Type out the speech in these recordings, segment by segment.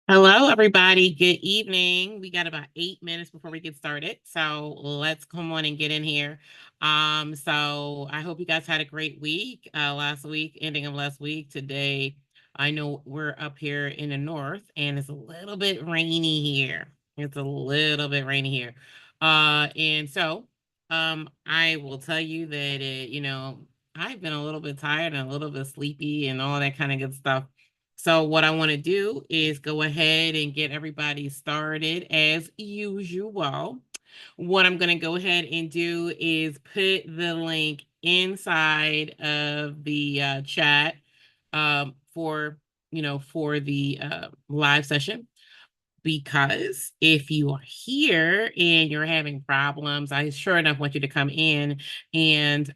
Hello, everybody. Good evening. We got about 8 minutes before we get started, so let's come on and get in here. So I hope you guys had a great week. Last week, ending of last week. Today, I know we're up here in the north, and it's a little bit rainy here. It's a little bit rainy here. I will tell you that I've been a little bit tired and a little bit sleepy and all that kind of good stuff. So what I want to do is go ahead and get everybody started as usual. What I'm going to go ahead and do is put the link inside of the chat for for the live session, because if you are here and you're having problems, I sure enough want you to come in and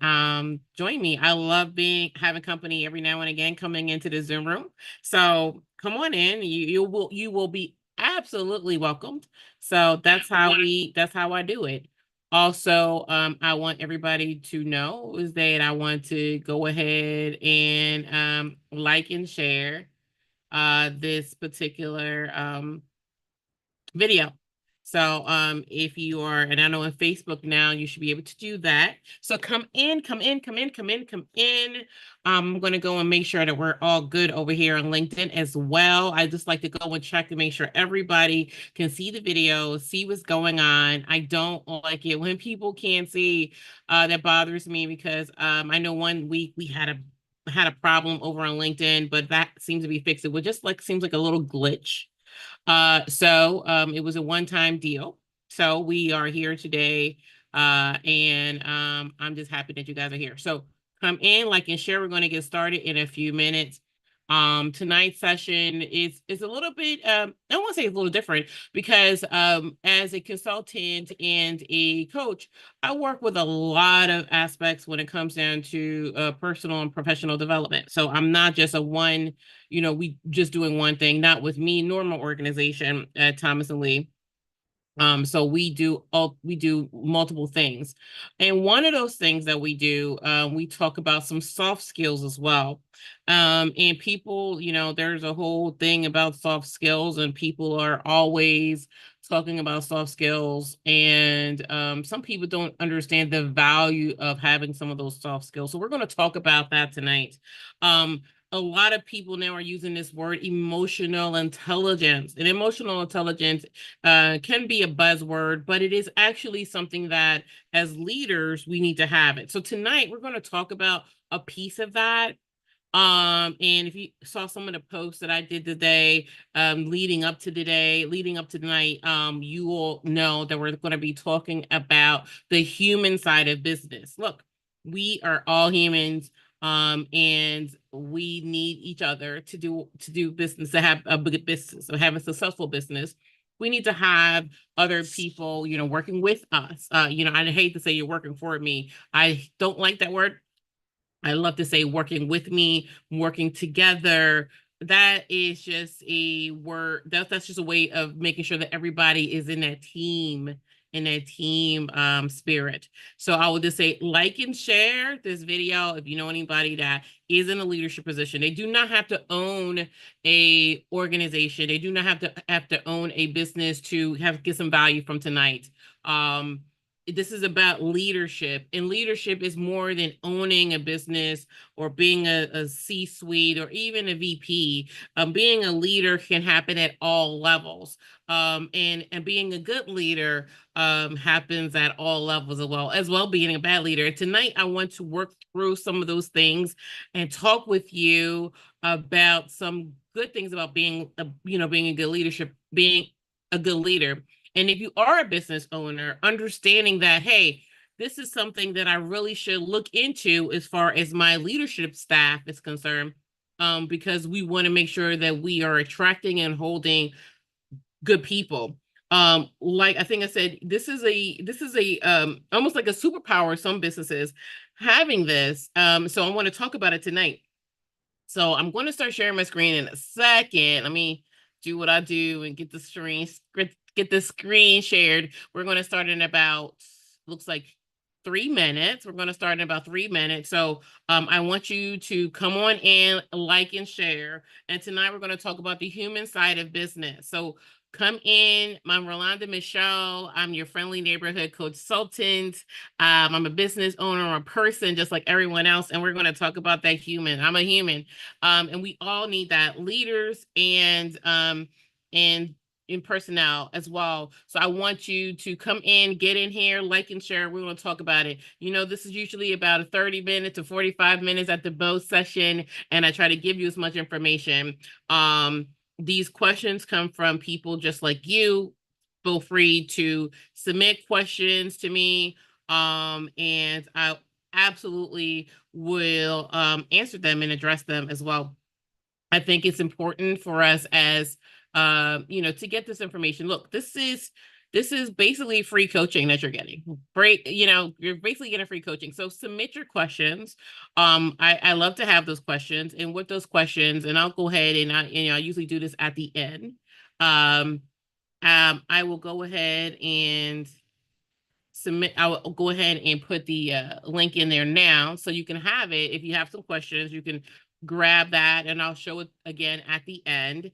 join me. I love being having company every now and again coming into the Zoom room. So come on in. You will be absolutely welcomed. So that's how I do it. Also, I want everybody to know is that I want to go ahead and like and share this particular video. So if you are, and I know on Facebook now, you should be able to do that. So come in, come in, come in, come in, come in. I'm going to go and make sure that we're all good over here on LinkedIn as well. I just like to go and check to make sure everybody can see the video, see what's going on. I don't like it when people can't see. That bothers me because I know one week we had a problem over on LinkedIn, but that seems to be fixed. It was just like seems like a little glitch. It was a one-time deal. So we are here today, and I'm just happy that you guys are here. So come in, like, and share. We're going to get started in a few minutes. Tonight's session is a little bit I want to say it's a little different because as a consultant and a coach, I work with a lot of aspects when it comes down to personal and professional development. So I'm not just a one, we just doing one thing, not with me, nor my organization at Thomas and Lee. So we do multiple things. And one of those things that we do, we talk about some soft skills as well. And people, there's a whole thing about soft skills, and people are always talking about soft skills. And some people don't understand the value of having some of those soft skills. So we're going to talk about that tonight. A lot of people now are using this word emotional intelligence, and emotional intelligence can be a buzzword, but it is actually something that as leaders, we need to have it. So tonight we're going to talk about a piece of that. And if you saw some of the posts that I did today, leading up to tonight, you will know that we're going to be talking about the human side of business. Look, we are all humans, and we need each other to do business, to have a good business, to have a successful business. We need to have other people, working with us. I hate to say you're working for me. I don't like that word. I love to say working with me, working together. That is just a word. That's just a way of making sure that everybody is in that team spirit. So I would just say like and share this video if you know anybody that is in a leadership position. They do not have to own a organization. They do not have to own a business to get some value from tonight. This is about leadership, and leadership is more than owning a business or being a C-suite or even a VP. Being a leader can happen at all levels, and being a good leader happens at all levels as well being a bad leader. Tonight I want to work through some of those things and talk with you about some good things about being a good leadership, being a good leader. And if you are a business owner, understanding that, hey, this is something that I really should look into as far as my leadership staff is concerned, because we want to make sure that we are attracting and holding good people. Like I think I said, this is a almost like a superpower. Some businesses having this. So I want to talk about it tonight. So I'm going to start sharing my screen in a second. Let me do what I do and get the screen shared. We're going to start in about, looks like 3 minutes. We're going to start in about 3 minutes. So I want you to come on in, like, and share. And tonight we're going to talk about the human side of business. So come in. I'm Rolanda Michele. I'm your friendly neighborhood Coach-sultant. I'm a business owner, a person just like everyone else. And we're going to talk about that human. I'm a human. And we all need that, leaders and in personnel as well. So I want you to come in, get in here, like and share. We're going to talk about it. You know, this is usually about a 30 minutes to 45 minutes at the most session, and I try to give you as much information. These questions come from people just like you. Feel free to submit questions to me, and I absolutely will answer them and address them as well. I think it's important for us as to get this information. Look, this is basically free coaching that you're getting. Great, you're basically getting free coaching. So submit your questions. I love to have those questions, and with those questions, and I'll go ahead and I usually do this at the end. I will go ahead and submit. I will go ahead and put the link in there now so you can have it. If you have some questions, you can grab that, and I'll show it again at the end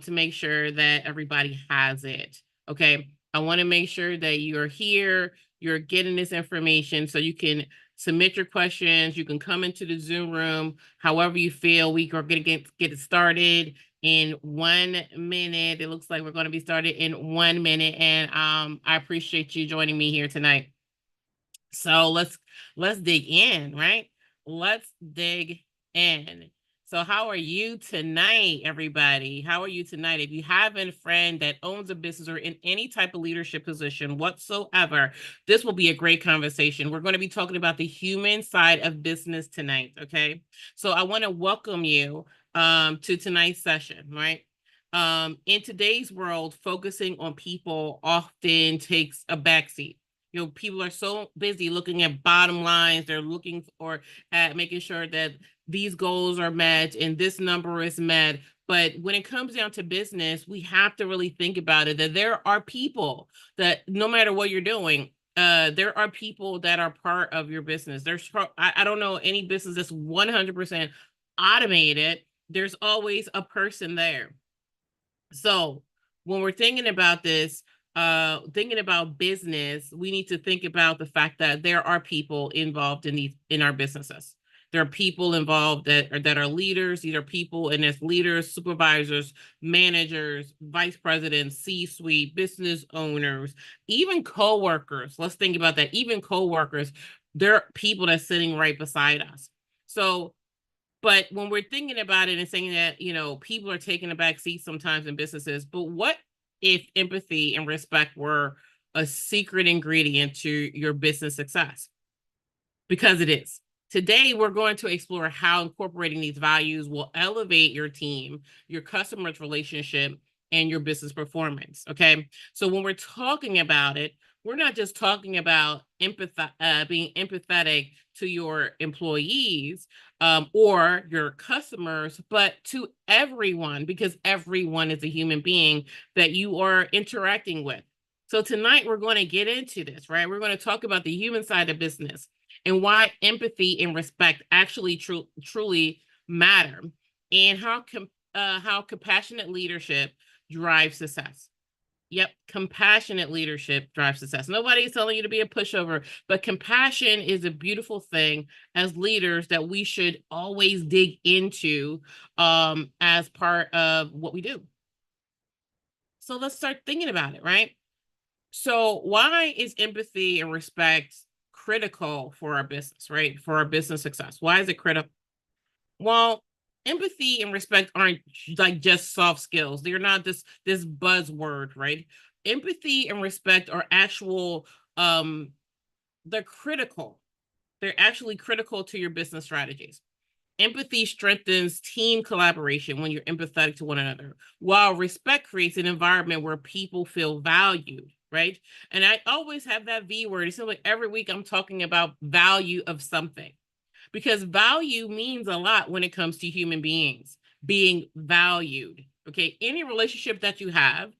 to make sure that everybody has it. Okay. I want to make sure that you're here, you're getting this information so you can submit your questions. You can come into the Zoom room however you feel. We are going to get it started in 1 minute. It looks like we're going to be started in 1 minute. And I appreciate you joining me here tonight. So let's dig in, right? Let's dig in. So how are you tonight, everybody? How are you tonight? If you have a friend that owns a business or in any type of leadership position whatsoever, this will be a great conversation. We're going to be talking about the human side of business tonight, okay? So I want to welcome you to tonight's session, right? In today's world, focusing on people often takes a backseat. People are so busy looking at bottom lines. They're looking for at making sure that these goals are met and this number is met. But when it comes down to business, we have to really think about it, that there are people that no matter what you're doing, there are people that are part of your business. I don't know any business that's 100% automated. There's always a person there. So when we're thinking about this, thinking about business, we need to think about the fact that there are people involved in our businesses. There are people involved that are leaders. These are people, and as leaders, supervisors, managers, vice presidents, C-suite, business owners, even co-workers. Let's think about that. Even co-workers, there are people that's sitting right beside us. So but when we're thinking about it and saying that, people are taking a back seat sometimes in businesses, but what if empathy and respect were a secret ingredient to your business success? Because it is. Today, we're going to explore how incorporating these values will elevate your team, your customers' relationship, and your business performance. Okay. So when we're talking about it, we're not just talking about being empathetic to your employees or your customers, but to everyone, because everyone is a human being that you are interacting with. So tonight we're going to get into this, right? We're going to talk about the human side of business and why empathy and respect actually truly matter, and how compassionate leadership drives success. Yep, compassionate leadership drives success. Nobody's telling you to be a pushover, but compassion is a beautiful thing as leaders that we should always dig into as part of what we do. So let's start thinking about it, right? So why is empathy and respect critical for our business, right? For our business success? Why is it critical? Well, empathy and respect aren't like just soft skills. They're not this buzzword, right? Empathy and respect are actual they're critical. They're actually critical to your business strategies. Empathy strengthens team collaboration when you're empathetic to one another, while respect creates an environment where people feel valued, right? And I always have that V word. It seems like every week I'm talking about value of something, because value means a lot when it comes to human beings being valued. Okay. Any relationship that you have,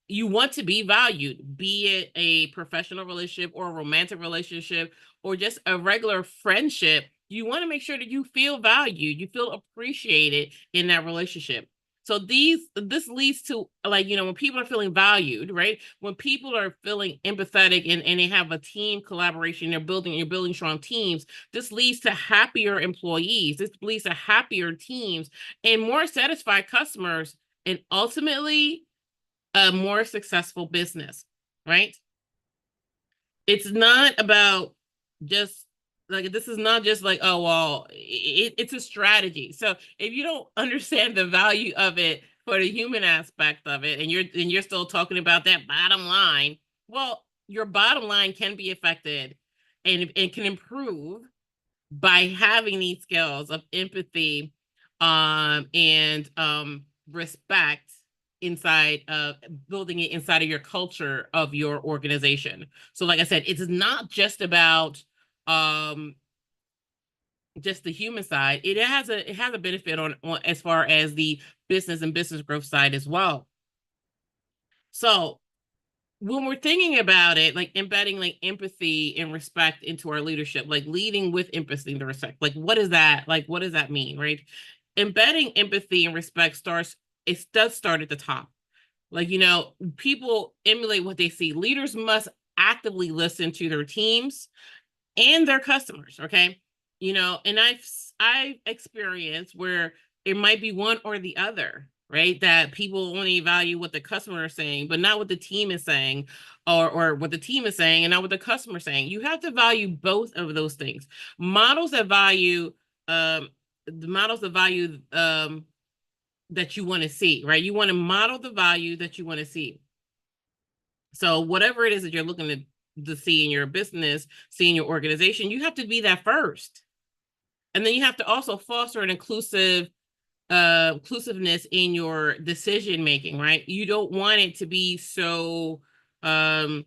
you want to be valued, be it a professional relationship or a romantic relationship or just a regular friendship. You want to make sure that you feel valued, you feel appreciated in that relationship. So this leads to, like, when people are feeling valued, right? When people are feeling empathetic and they have a team collaboration, you're building strong teams. This leads to happier employees. This leads to happier teams and more satisfied customers, and ultimately a more successful business, right? It's not about just like, this is not just like, oh, well, it's a strategy. So if you don't understand the value of it for the human aspect of it, and you're still talking about that bottom line, well, your bottom line can be affected and it can improve by having these skills of empathy and respect inside of building it inside of your culture of your organization. So like I said, it's not um just the human side. It has a benefit on as far as the business and business growth side as well. So when we're thinking about it, like embedding like empathy and respect into our leadership, like leading with empathy and respect, like what is that? Like, what does that mean, right? Embedding empathy and respect it does start at the top. Like, people emulate what they see. Leaders must actively listen to their teams and their customers. Okay. And I've experienced where it might be one or the other, right? That people only value what the customer is saying, but not what the team is saying, or what the team is saying and not what the customer is saying. You have to value both of those things. Models that value the models that value that you want to see, right? You want to model the value that you want to see. So whatever it is that you're looking to see in your business, see in your organization, you have to be that first. And then you have to also foster an inclusiveness in your decision making, right? You don't want it to be so um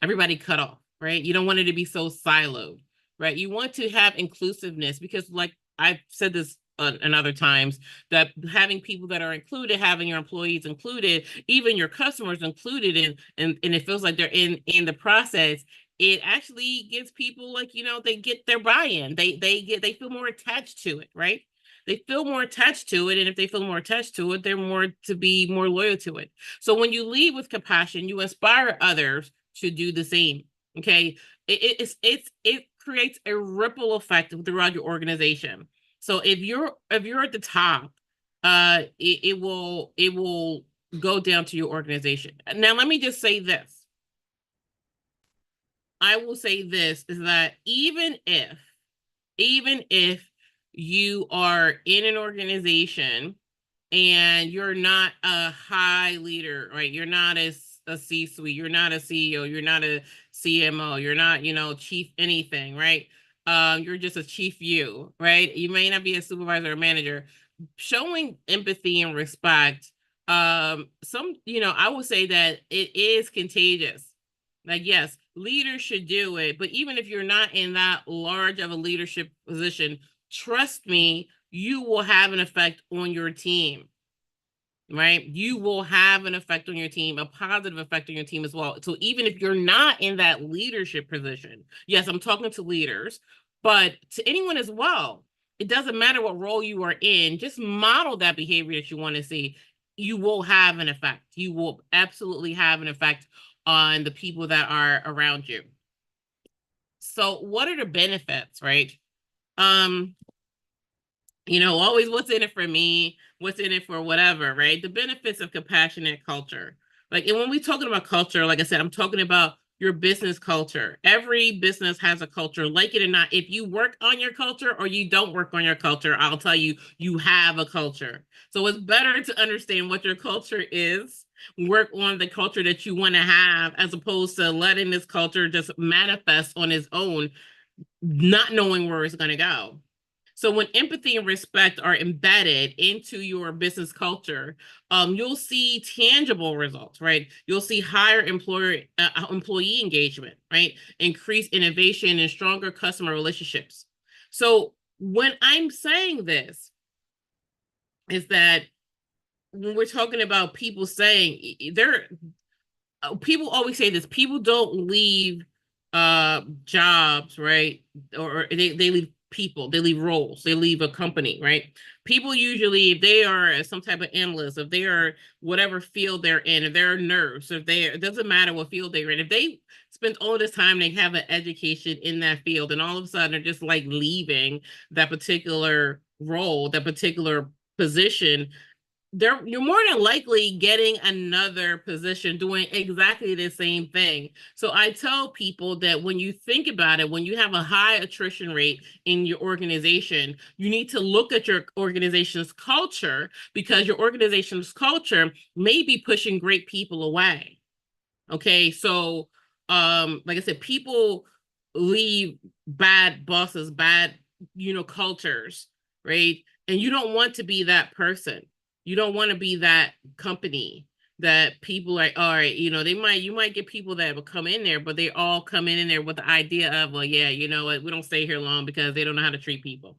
everybody cut off, right? You don't want it to be so siloed, right? You want to have inclusiveness because, like I've said this in other times, that having people that are included, having your employees included, even your customers included, and it feels like they're in the process. It actually gives people, like, they get their buy-in. They feel more attached to it, right? They feel more attached to it, and if they feel more attached to it, they're more to be more loyal to it. So when you lead with compassion, you inspire others to do the same. Okay, it creates a ripple effect throughout your organization. So if you're at the top, it will go down to your organization. Now, let me just say this. I will say this is that even if you are in an organization and you're not a high leader, right? You're not a C-suite, you're not a CEO, you're not a CMO, you're not, chief anything, right? You're just a chief you, right? You may not be a supervisor or manager. Showing empathy and respect, I would say that it is contagious. Like, yes, leaders should do it, but even if you're not in that large of a leadership position, trust me, you will have an effect on your team, right? You will have an effect on your team, a positive effect on your team as well. So even if you're not in that leadership position, yes, I'm talking to leaders, but to anyone as well, it doesn't matter what role you are in, just model that behavior that you want to see. You will have an effect. You will absolutely have an effect on the people that are around you. So what are the benefits, right? Um, always what's in it for me, what's in it for whatever, right? The benefits of compassionate culture. Like, and when we talking about culture, like I said, I'm talking about your business culture. Every business has a culture, like it or not. If you work on your culture or you don't work on your culture, I'll tell you, you have a culture. So it's better to understand what your culture is, work on the culture that you want to have, as opposed to letting this culture just manifest on its own, not knowing where it's going to go. So when empathy and respect are embedded into your business culture, you'll see tangible results, right? You'll see higher employee engagement, right? Increased innovation and stronger customer relationships. So when I'm saying this, is that when we're talking about people saying they're people always say this, people don't leave jobs, right? Or they leave people, they leave roles, they leave a company, right? People usually, if they are some type of analyst, if they are whatever field they're in, if they're a nurse, if they, it doesn't matter what field they're in, if they spend all this time, they have an education in that field, and all of a sudden they're just like leaving that particular role, that particular position, you're more than likely getting another position doing exactly the same thing. So I tell people that when you think about it, when you have a high attrition rate in your organization, you need to look at your organization's culture, because your organization's culture may be pushing great people away. Okay, so like I said, people leave bad bosses, bad, cultures, right? And you don't want to be that person. You don't want to be that company that people like, all right, you might get people that will come in there, but they all come in there with the idea of, well, yeah, you know what, we don't stay here long because they don't know how to treat people.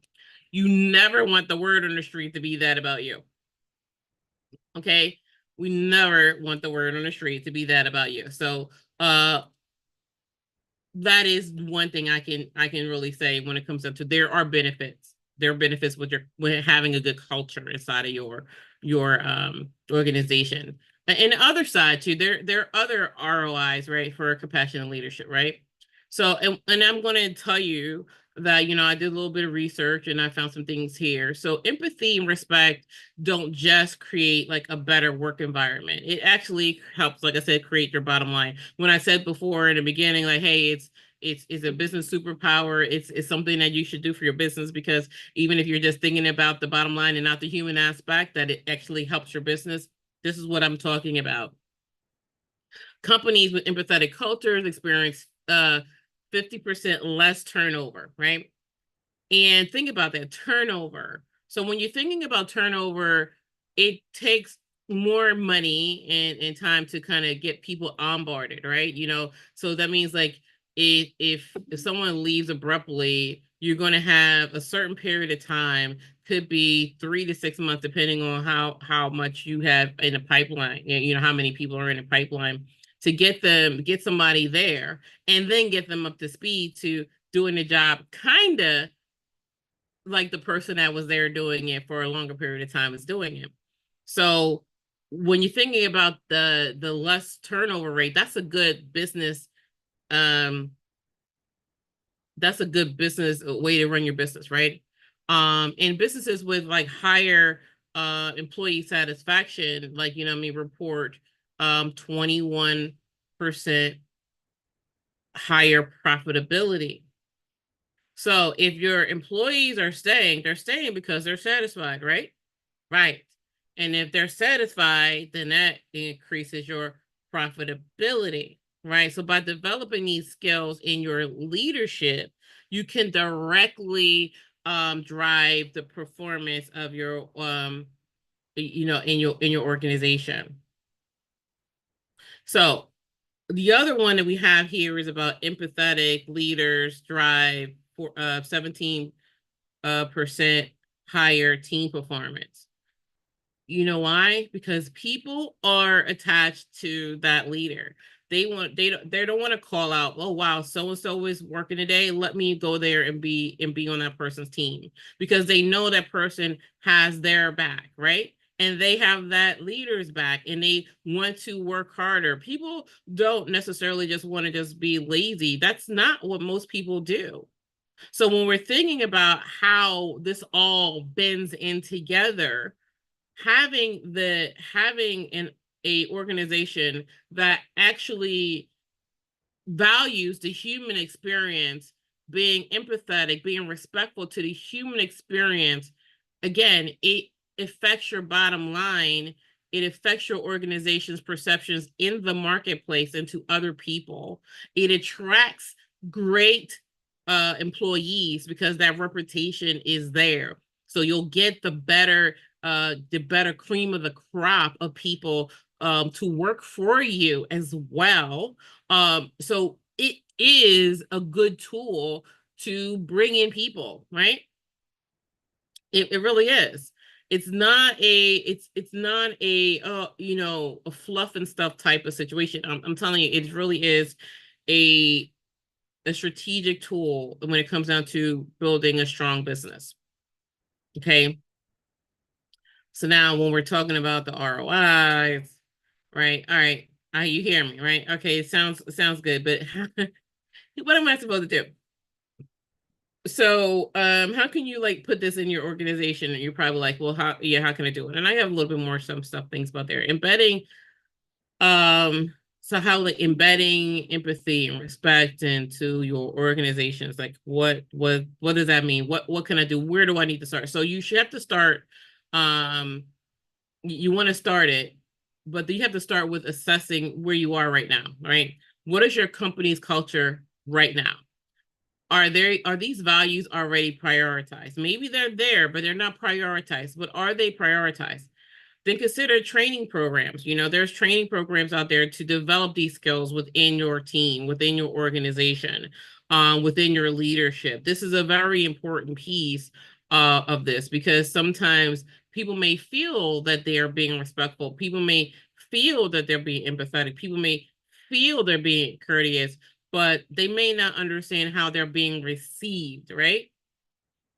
You never want the word on the street to be that about you. Okay. We never want the word on the street to be that about you. So uh that is one thing I can really say when it comes up to, there are benefits. There are benefits with having a good culture inside of your organization. And the other side too, there are other ROIs, right, for compassionate leadership, right? So and I'm going to tell you that, I did a little bit of research and I found some things here. So empathy and respect don't just create like a better work environment. It actually helps, like I said, create your bottom line. When I said before in the beginning, like, hey, it's a business superpower. It's something that you should do for your business, because even if you're just thinking about the bottom line and not the human aspect, that it actually helps your business. This is what I'm talking about. Companies with empathetic cultures experience 50% less turnover, right? And think about that turnover. So when you're thinking about turnover, it takes more money and time to kind of get people onboarded, right? So that means like if someone leaves abruptly, you're going to have a certain period of time, could be 3 to 6 months, depending on how much you have in a pipeline. How many people are in a pipeline to get somebody there, and then get them up to speed to doing the job, kind of like the person that was there doing it for a longer period of time is doing it. So when you're thinking about the less turnover rate, um that's a good business way to run your business, right? And businesses with like higher employee satisfaction, like, report 21% higher profitability. So if your employees are staying, they're staying because they're satisfied, right? Right. And if they're satisfied, then that increases your profitability, right? So by developing these skills in your leadership, you can directly drive the performance of your in your organization. So the other one that we have here is about empathetic leaders drive for 17% percent higher team performance. You know why? Because people are attached to that leader. They don't want to call out, oh wow, so and so is working today, let me go there and be on that person's team, because they know that person has their back, right? And they have that leader's back, and they want to work harder. People don't necessarily just want to just be lazy. That's not what most people do. So when we're thinking about how this all bends in together, having an a organization that actually values the human experience, being empathetic, being respectful to the human experience, again, it affects your bottom line. It affects your organization's perceptions in the marketplace and to other people. It attracts great employees because that reputation is there. So you'll get the better cream of the crop of people to work for you as well. So it is a good tool to bring in people, right? It really is. it's not a a fluff and stuff type of situation. I'm telling you, it really is a a strategic tool when it comes down to building a strong business. Okay. So now when we're talking about the ROIs, right? All right. You hear me, right? Okay, it sounds good, but what am I supposed to do? So how can you like put this in your organization? And you're probably like, well, how can I do it? And I have a little bit more some stuff things about there. Embedding, so how like embedding empathy and respect into your organizations, like what does that mean? What can I do? Where do I need to start? So you should have to start, um, you want to start it, but you have to start with assessing where you are right now, right? What is your company's culture right now? Are these values already prioritized? Maybe they're there, but they're not prioritized. But are they prioritized? Then consider training programs. There's training programs out there to develop these skills within your team, within your organization, within your leadership. This is a very important piece of this, because sometimes people may feel that they are being respectful. People may feel that they're being empathetic. People may feel they're being courteous, but they may not understand how they're being received, right?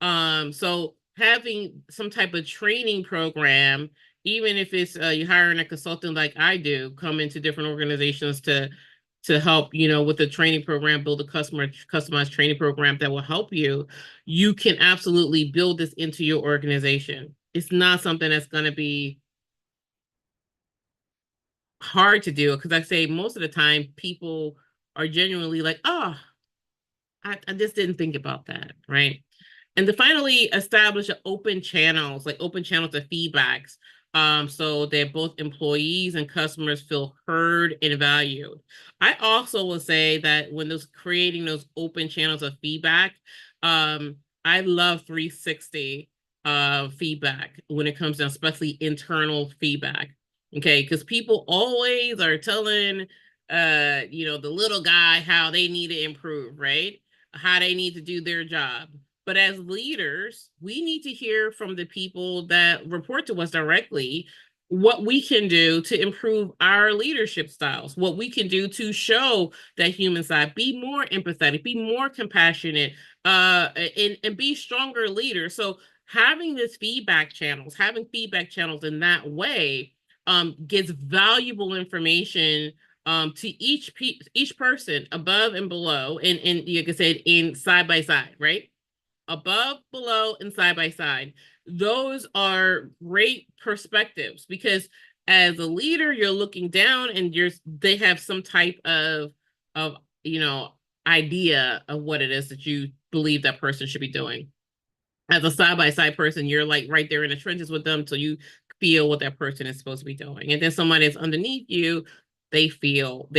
So having some type of training program, even if it's you hiring a consultant like I do, come into different organizations to help, with the training program, build a customized training program that will help you, you can absolutely build this into your organization. It's not something that's going to be hard to do, because I say most of the time people are genuinely like, oh, I just didn't think about that, right? And to finally establish open channels of feedbacks, so that both employees and customers feel heard and valued. I also will say that when those creating those open channels of feedback, um, I love 360 feedback when it comes to especially internal feedback. Okay, because people always are telling the little guy how they need to improve, right? How they need to do their job. But as leaders, we need to hear from the people that report to us directly what we can do to improve our leadership styles, what we can do to show that human side, be more empathetic, be more compassionate, and be stronger leaders. So having feedback channels in that way gives valuable information to each person above and below, and you can say in side by side, right? Above, below, and side by side. Those are great perspectives, because as a leader, you're looking down and they have some type of you know idea of what it is that you believe that person should be doing. As a side by side person, you're like right there in the trenches with them, so you feel what that person is supposed to be doing. And then somebody that's underneath you, they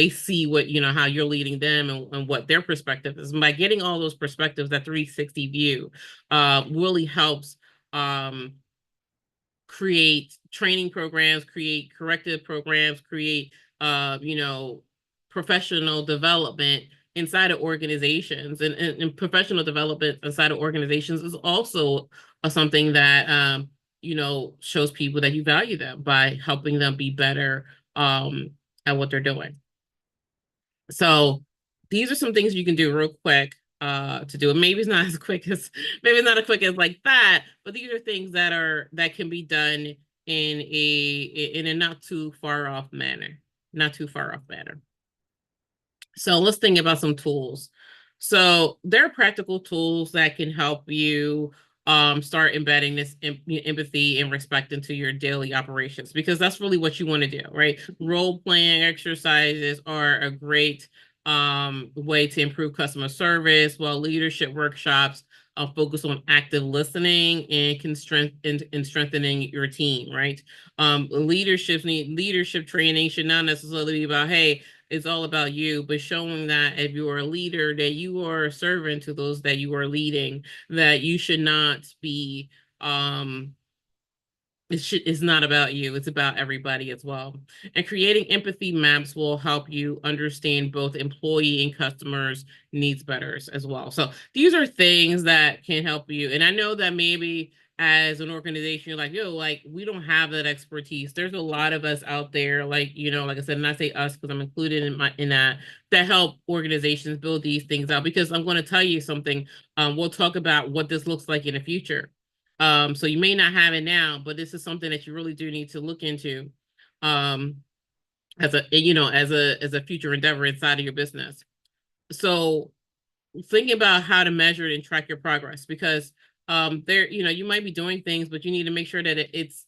see what, how you're leading them, and what their perspective is. And by getting all those perspectives, that 360 view really helps um, create training programs, create corrective programs, create professional development inside of organizations, and professional development inside of organizations is also something that shows people that you value them by helping them be better at what they're doing. So these are some things you can do real quick to do it. Maybe it's not as quick as maybe it's not as quick as like that, but these are things that can be done in a not too far off manner. Not too far off manner. So let's think about some tools. So there are practical tools that can help you start embedding this empathy and respect into your daily operations, because that's really what you want to do, right? Role playing exercises are a great way to improve customer service, while leadership workshops focus on active listening and can strengthening your team, right? Leadership training should not necessarily be about, hey, it's all about you, but showing that if you are a leader, that you are a servant to those that you are leading, that you should not be it's not about you, it's about everybody as well. And creating empathy maps will help you understand both employee and customers needs better as well. So these are things that can help you. And I know that maybe as an organization, you're like, yo, like we don't have that expertise. There's a lot of us out there, like, like I said, and I say us because I'm included in that help organizations build these things out. Because I'm going to tell you something. We'll talk about what this looks like in the future. So you may not have it now, but this is something that you really do need to look into. Um, as a future endeavor inside of your business. So thinking about how to measure it and track your progress, because there, you might be doing things, but you need to make sure that it's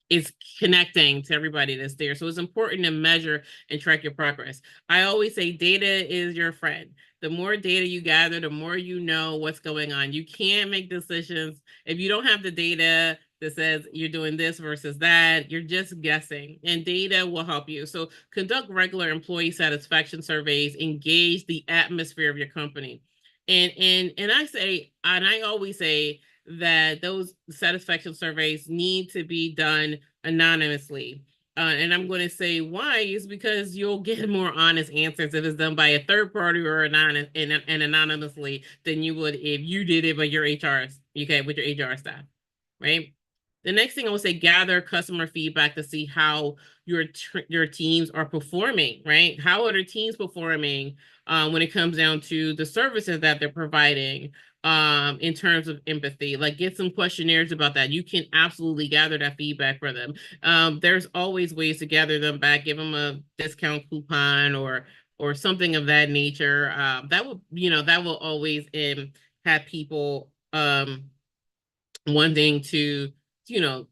is connecting to everybody that's there. So it's important to measure and track your progress. I always say data is your friend. The more data you gather, the more you know what's going on. You can't make decisions if you don't have the data that says you're doing this versus that. You're just guessing, and data will help you. So conduct regular employee satisfaction surveys, engage the atmosphere of your company. And I always say that those satisfaction surveys need to be done anonymously. And I'm going to say why is because you'll get more honest answers if it's done by a third party or and anonymously than you would if you did it by your HR, okay, with your HR staff, right? The next thing I would say, gather customer feedback to see how your teams are performing, right? How are their teams performing when it comes down to the services that they're providing in terms of empathy? Like get some questionnaires about that. You can absolutely gather that feedback for them. There's always ways to gather them back, give them a discount coupon or something of that nature. That will always have people wanting to, you know,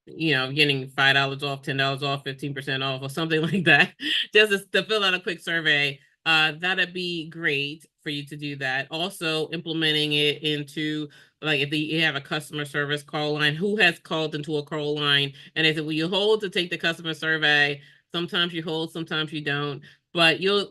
getting $5 off, $10 off, 15% off, or something like that, just to fill out a quick survey. That'd be great for you to do that. Also, implementing it into like if you have a customer service call line, who has called into a call line, and they said, "Will you hold to take the customer survey?" Sometimes you hold, sometimes you don't, but you'll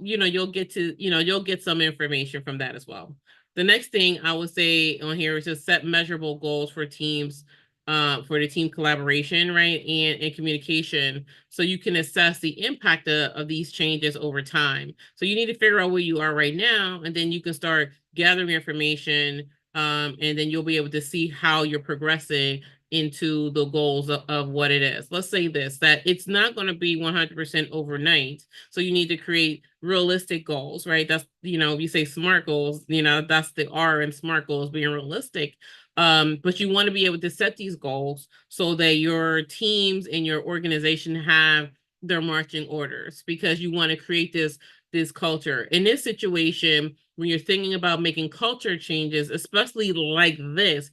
get to you'll get some information from that as well. The next thing I would say on here is just set measurable goals for the team collaboration, right, and communication, so you can assess the impact of these changes over time. So you need to figure out where you are right now, and then you can start gathering information, and then you'll be able to see how you're progressing into the goals of what it is. Let's say that it's not going to be 100% overnight. So you need to create realistic goals, right? That's, you say SMART goals, that's the R in SMART goals, being realistic. But you want to be able to set these goals so that your teams and your organization have their marching orders, because you want to create this culture. In this situation, when you're thinking about making culture changes, especially like this,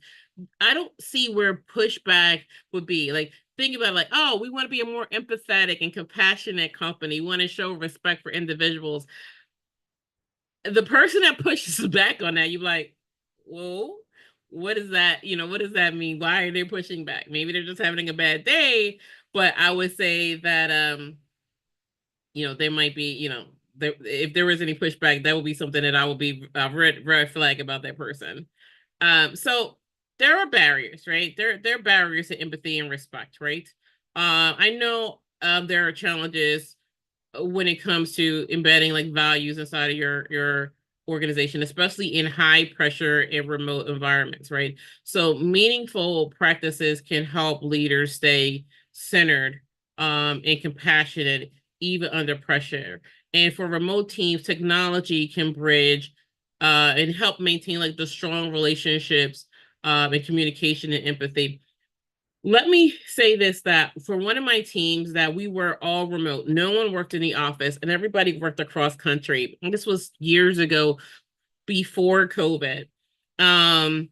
I don't see where pushback would be. Like, think about like, oh, we want to be a more empathetic and compassionate company. We want to show respect for individuals. The person that pushes back on that, you're like, whoa, what is that? What does that mean? Why are they pushing back? Maybe they're just having a bad day. But I would say that they might be, if there was any pushback, that would be something that I would be red flag about that person. So there are barriers, right? There are barriers to empathy and respect, right? I know there are challenges when it comes to embedding like values inside of your organization, especially in high pressure and remote environments, right? So meaningful practices can help leaders stay centered and compassionate even under pressure. And for remote teams, technology can bridge and help maintain like the strong relationships and communication and empathy. Let me say this, that for one of my teams that we were all remote, no one worked in the office and everybody worked across country. And this was years ago before COVID. Um,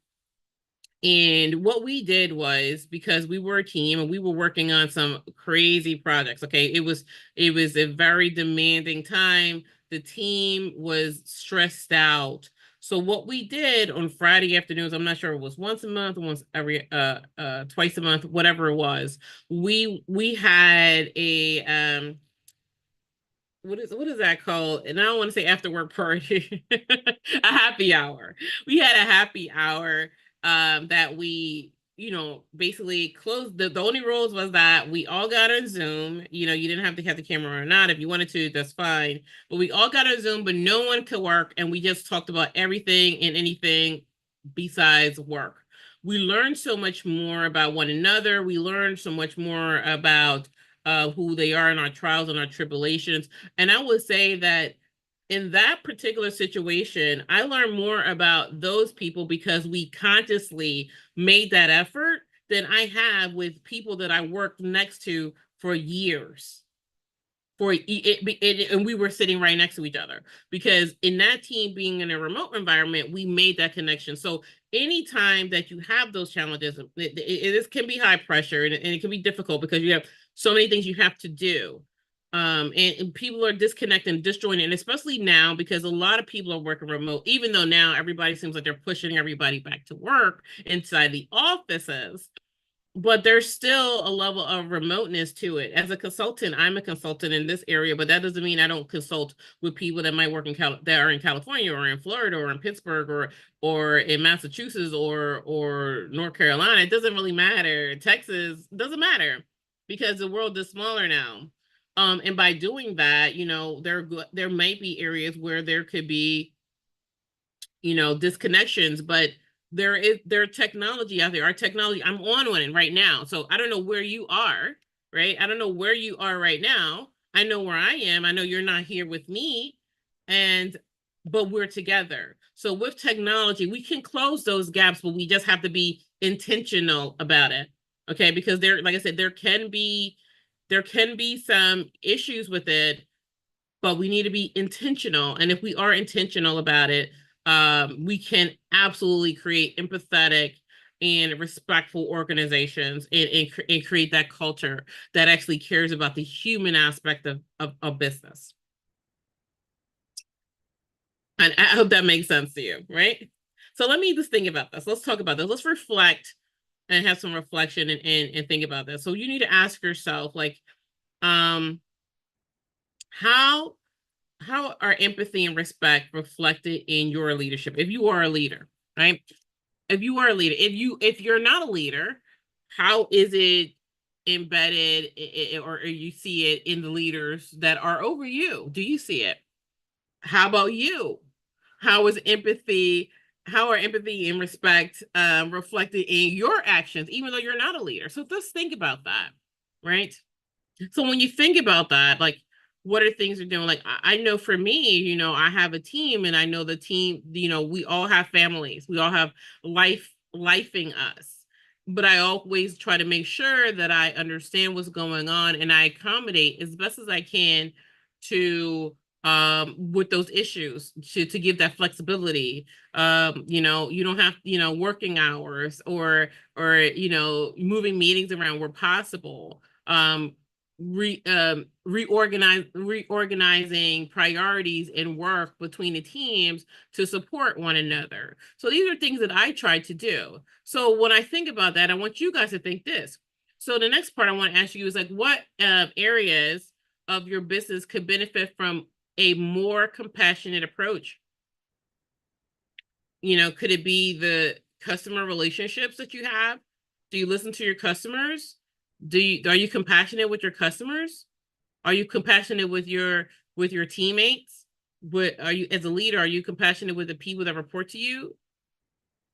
and what we did was, because we were a team and we were working on some crazy projects. Okay. It was a very demanding time. The team was stressed out. So what we did on Friday afternoons, I'm not sure it was once a month, once every twice a month, whatever it was, we had what is that called? And I don't want to say after work party, a happy hour. We had a happy hour that we, basically closed. The only rules was that we all got on Zoom. You didn't have to have the camera or not. If you wanted to, that's fine. But we all got on Zoom, but no one could work. And we just talked about everything and anything besides work. we learn so much more about one another. We learn so much more about who they are in our trials and our tribulations. And I would say that in that particular situation, I learned more about those people because we consciously made that effort than I have with people that I worked next to for years. And we were sitting right next to each other, because in that team being in a remote environment, we made that connection. So anytime that you have those challenges, it can be high pressure, and it can be difficult because you have so many things you have to do. And people are disconnected and disjointed, and especially now because a lot of people are working remote, even though now everybody seems like they're pushing everybody back to work inside the offices, but there's still a level of remoteness to it. As a consultant, I'm a consultant in this area, but that doesn't mean I don't consult with people that might work that are in California or in Florida or in Pittsburgh or in Massachusetts or North Carolina. It doesn't really matter. Texas doesn't matter, because the world is smaller now. And by doing that, there may be areas where there could be disconnections, but there technology out there. Our technology, I'm on one right now, so I don't know where you are. Right, I don't know where you are right now. I know where I am. I know you're not here with me, and but we're together. So with technology we can close those gaps, but we just have to be intentional about it. Okay, because like I said, there can be some issues with it, but we need to be intentional. And if we are intentional about it, we can absolutely create empathetic and respectful organizations, and create that culture that actually cares about the human aspect of business. And I hope that makes sense to you, right? So let me just think about this. Let's talk about this. Let's reflect and have some reflection, and think about this. So you need to ask yourself, like, um, how are empathy and respect reflected in your leadership? If you are a leader, right? If you are a leader, if you're not a leader, how is it embedded, or you see it in the leaders that are over you? Do you see it? How about you? How is empathy? How are empathy and respect reflected in your actions, even though you're not a leader? So just think about that, right? So when you think about that, like, what are things you're doing? Like, I know for me, I have a team, and I know the team, we all have families. We all have lifing us. But I always try to make sure that I understand what's going on, and I accommodate as best as I can to with those issues, to give that flexibility. You don't have, working hours, or moving meetings around where possible. Reorganizing priorities and work between the teams to support one another. So these are things that I try to do. So when I think about that, I want you guys to think this. So the next part I want to ask you is, like, what areas of your business could benefit from a more compassionate approach? Could it be the customer relationships that you have? Do you listen to your customers? Are you compassionate with your customers? Are you compassionate with your teammates? Are you, as a leader, are you compassionate with the people that report to you?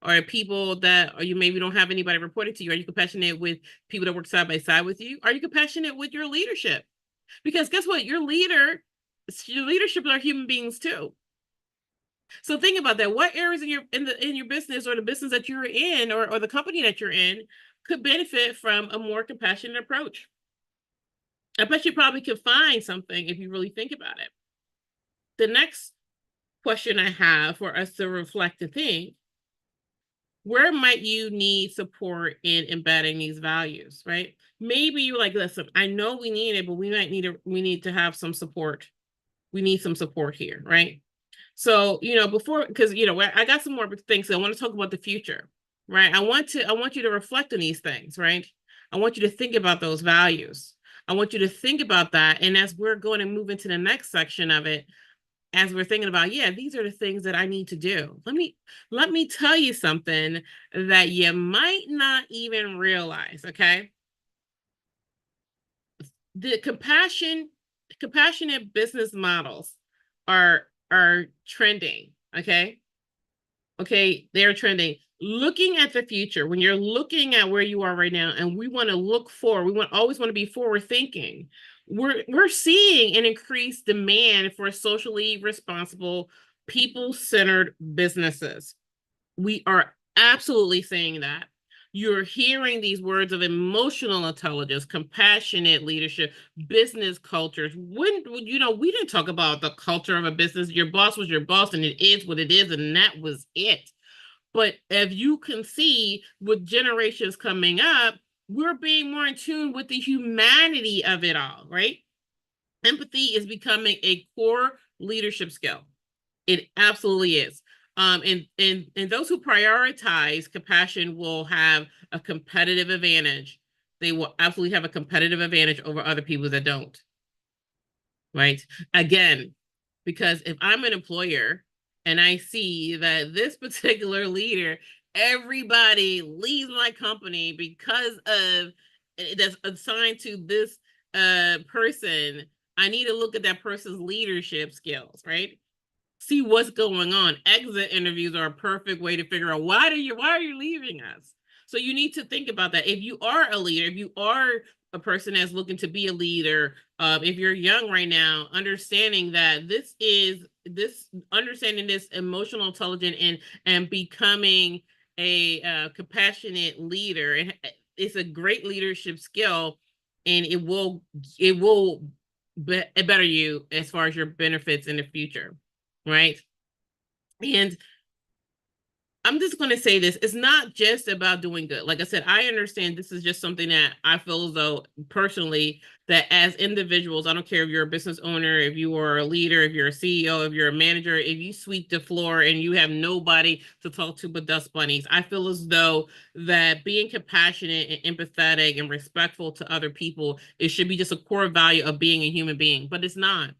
Or people that, or you maybe don't have anybody reporting to you? Are you compassionate with people that work side by side with you? Are you compassionate with your leadership? Because guess what? Your leadership are human beings too. So think about that. What areas in your business, or the business that you're in, or the company that you're in, could benefit from a more compassionate approach? I bet you probably could find something if you really think about it. The next question I have for us to reflect and think: where might you need support in embedding these values, right? Maybe you're like, listen, I know we need it, but we need to have some support. We need some support here, right? So, before, because, I got some more things. So I want to talk about the future, right? I want you to reflect on these things, right? I want you to think about those values. I want you to think about that. And as we're going to move into the next section of it, as we're thinking about, yeah, these are the things that I need to do. Let me tell you something that you might not even realize, okay? The compassionate business models are trending, okay? Okay, they're trending. looking at the future, when you're looking at where you are right now, and we want to look forward, always want to be forward thinking. We're seeing an increased demand for socially responsible, people-centered businesses. We are absolutely saying that. You're hearing these words of emotional intelligence, compassionate leadership, business cultures. When we didn't talk about the culture of a business. Your boss was your boss, and it is what it is, and that was it. But if you can see with generations coming up, we're being more in tune with the humanity of it all, right? Empathy is becoming a core leadership skill. It absolutely is. And those who prioritize compassion will have a competitive advantage. They will absolutely have a competitive advantage over other people that don't. Right? Again, because if I'm an employer and I see that this particular leader, everybody leaves my company because of that's assigned to this person, I need to look at that person's leadership skills, right? See what's going on. Exit interviews are a perfect way to figure out why are you leaving us? So you need to think about that. If you are a leader, if you are a person that's looking to be a leader, if you're young right now, understanding that this understanding this emotional intelligence and becoming a compassionate leader, and it's a great leadership skill, and it will better you as far as your benefits in the future, right? And I'm just going to say this. It's not just about doing good. Like I said, I understand this is just something that I feel as though personally, that as individuals, I don't care if you're a business owner, if you are a leader, if you're a CEO, if you're a manager, if you sweep the floor and you have nobody to talk to but dust bunnies, I feel as though that being compassionate and empathetic and respectful to other people, it should be just a core value of being a human being, but it's not.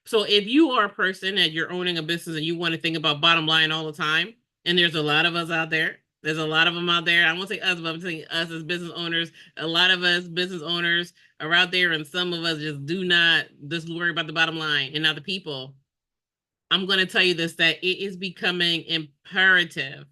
So if you are a person that you're owning a business and you want to think about bottom line all the time, and there's a lot of us out there, there's a lot of them out there. I won't say us, but I'm saying us as business owners. A lot of us business owners are out there, and some of us just do not just worry about the bottom line and not the people. I'm going to tell you this, that it is becoming imperative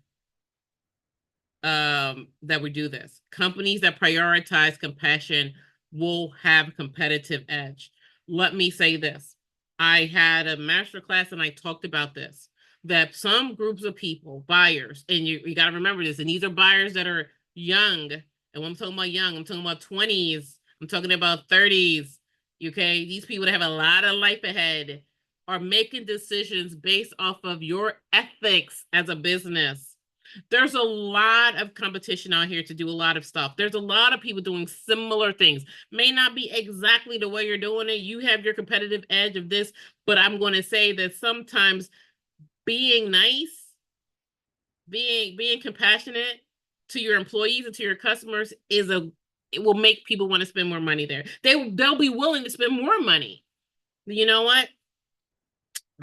that we do this. Companies that prioritize compassion will have a competitive edge. Let me say this. I had a master class and I talked about this, that some groups of people, buyers, and you got to remember this, and these are buyers that are young. And when I'm talking about young, I'm talking about 20s, I'm talking about 30s. Okay. These people that have a lot of life ahead are making decisions based off of your ethics as a business. There's a lot of competition out here to do a lot of stuff. There's a lot of people doing similar things. May not be exactly the way you're doing it. You have your competitive edge of this, but I'm going to say that sometimes being nice, being compassionate to your employees and to your customers it will make people want to spend more money there. They'll be willing to spend more money. You know what?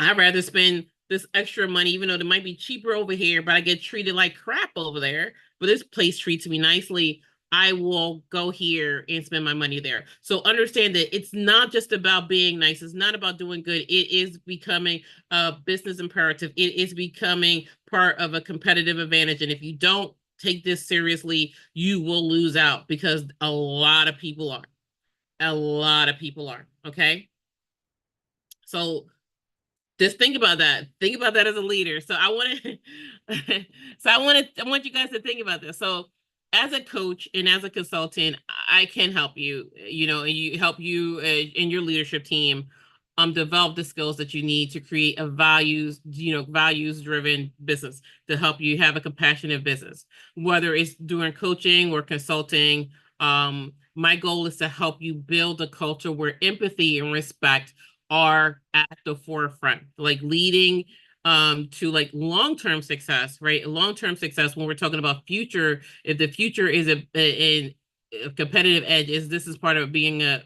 I'd rather spend this extra money, even though it might be cheaper over here, but I get treated like crap over there. But this place treats me nicely. I will go here and spend my money there. So understand that it's not just about being nice. It's not about doing good. It is becoming a business imperative. It is becoming part of a competitive advantage. And if you don't take this seriously, you will lose out, because a lot of people are. A lot of people are. Okay. So just think about that. Think about that as a leader. So I want to, I want you guys to think about this. So as a coach and as a consultant, I can help you, and you help you in your leadership team, develop the skills that you need to create a values driven business, to help you have a compassionate business, whether it's doing coaching or consulting. My goal is to help you build a culture where empathy and respect are at the forefront, like leading to like long-term success, right? Long-term success, when we're talking about future, if the future is a competitive edge, is this is part of being a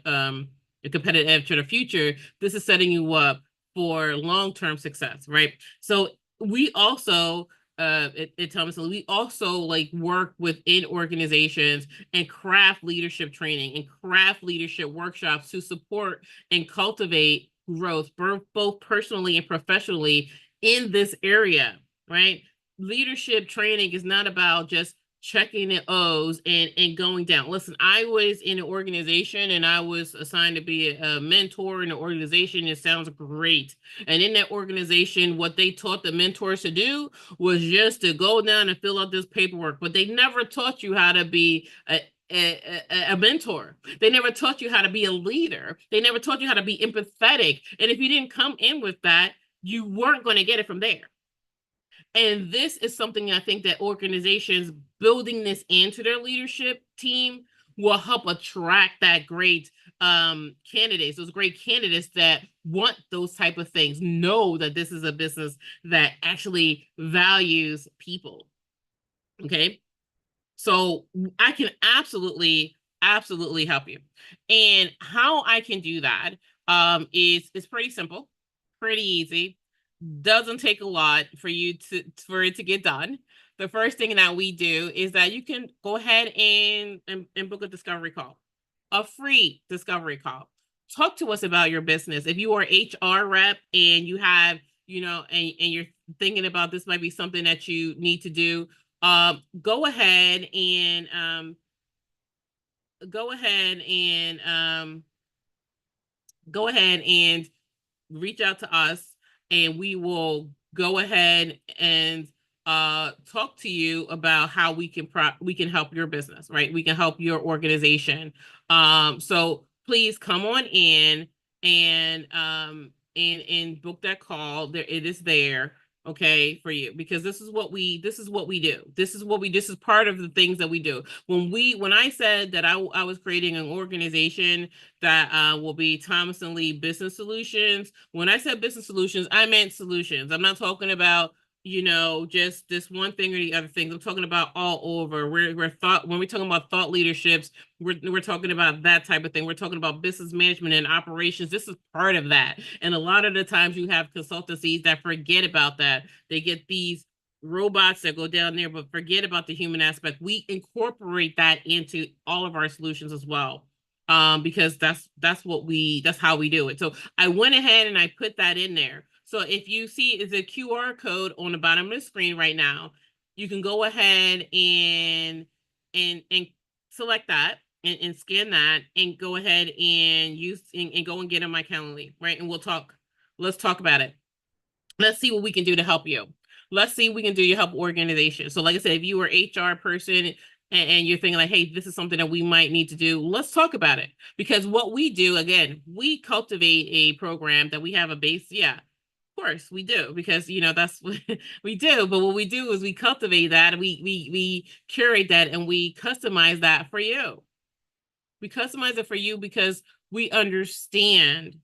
competitive edge to the future, this is setting you up for long-term success, right? So we also Thomas, we also like work within organizations and craft leadership training and craft leadership workshops to support and cultivate growth, both personally and professionally in this area, right? leadership training is not about just checking the O's and going down. Listen, I was in an organization and I was assigned to be a mentor in an organization. It sounds great. And in that organization, what they taught the mentors to do was just to go down and fill out this paperwork, but they never taught you how to be a mentor. They never taught you how to be a leader. They never taught you how to be empathetic. And if you didn't come in with that, you weren't going to get it from there. And this is something I think that organizations building this into their leadership team will help attract that great candidates, those great candidates that want those type of things, know that this is a business that actually values people. Okay. So I can absolutely help you. And how I can do that is pretty simple, pretty easy. Doesn't take a lot for it to get done. The first thing that we do is that you can go ahead and book a discovery call, a free discovery call. Talk to us about your business. If you are HR rep and you have, and you're thinking about this might be something that you need to do, go ahead and go ahead and go ahead and reach out to us, and we will go ahead and talk to you about how we can help your business, right? We can help your organization. So please come on in and book that call. There it is there, okay, for you, because this is what we do. This is part of the things that we do. When I said that I was creating an organization that will be Thomas and Lee Business Solutions. When I said business solutions, I meant solutions. I'm not talking about, just this one thing or the other things. I'm talking about all over. We're when we're talking about thought leaderships, we're talking about that type of thing. We're talking about business management and operations. This is part of that. And a lot of the times you have consultancies that forget about that. They get these robots that go down there, but forget about the human aspect. We incorporate that into all of our solutions as well. Because that's how we do it. So I went ahead and I put that in there. So if you see is a QR code on the bottom of the screen right now, you can go ahead and select that and scan that and go ahead and use and go and get on my Calendly, right? And let's talk about it. Let's see what we can do to help you. Let's see what we can do to help organization. So like I said, if you are HR person and you're thinking like, hey, this is something that we might need to do, let's talk about it. Because what we do, again, we cultivate a program that we have a base. Yeah, of course we do, because that's what we do. But what we do is we cultivate that, we curate that, and we customize that for you. We customize it for you because we understand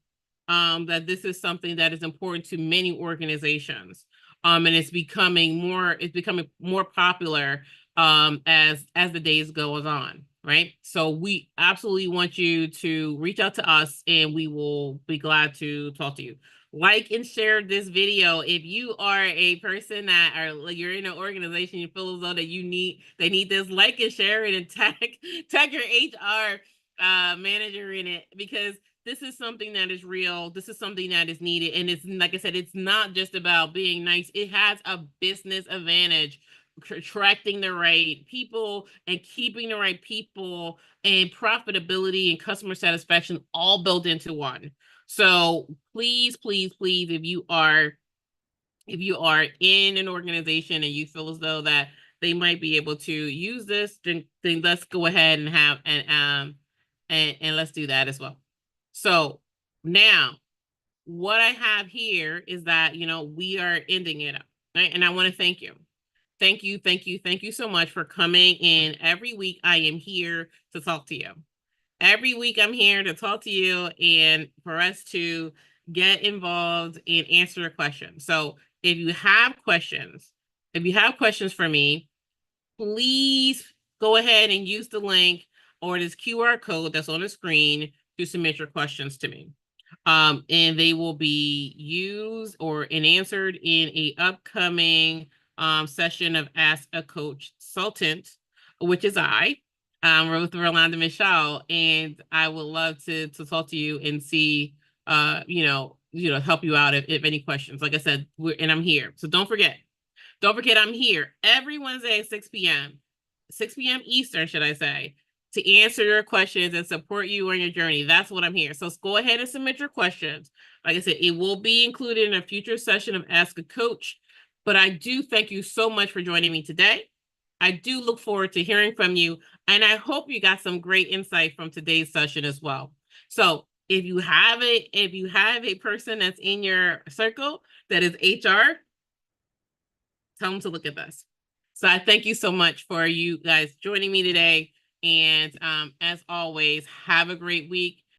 that this is something that is important to many organizations. And it's becoming more popular as the days goes on, right? So we absolutely want you to reach out to us, and we will be glad to talk to you. Like and share this video if you are a person you're in an organization, you feel as though that they need this. Like and share it and tag your HR manager in it, because this is something that is real. This is something that is needed. And it's, like I said, it's not just about being nice. It has a business advantage, attracting the right people and keeping the right people, and profitability and customer satisfaction all built into one. So please, please, please, if you are in an organization and you feel as though that they might be able to use this, then let's go ahead and have and let's do that as well. So now what I have here is that, we are ending it up, right? And I want to thank you. Thank you so much for coming in. Every week I am here to talk to you. Every week I'm here to talk to you and for us to get involved and answer your questions. So if you have questions for me, please go ahead and use the link or this QR code that's on the screen to submit your questions to me. And they will be used and answered in a upcoming session of Ask a Coach-sultant, which is I, with Rolanda Michele, and I would love to talk to you and see, help you out if any questions. Like I said, I'm here. So don't forget, Don't forget, I'm here every Wednesday at 6 p.m., 6 p.m. Eastern, should I say, to answer your questions and support you on your journey. That's what I'm here. So go ahead and submit your questions. Like I said, it will be included in a future session of Ask a Coach. But I do thank you so much for joining me today. I do look forward to hearing from you. And I hope you got some great insight from today's session as well. So if you have a person that's in your circle that is HR, tell them to look at this. So I thank you so much for you guys joining me today. And as always, have a great week.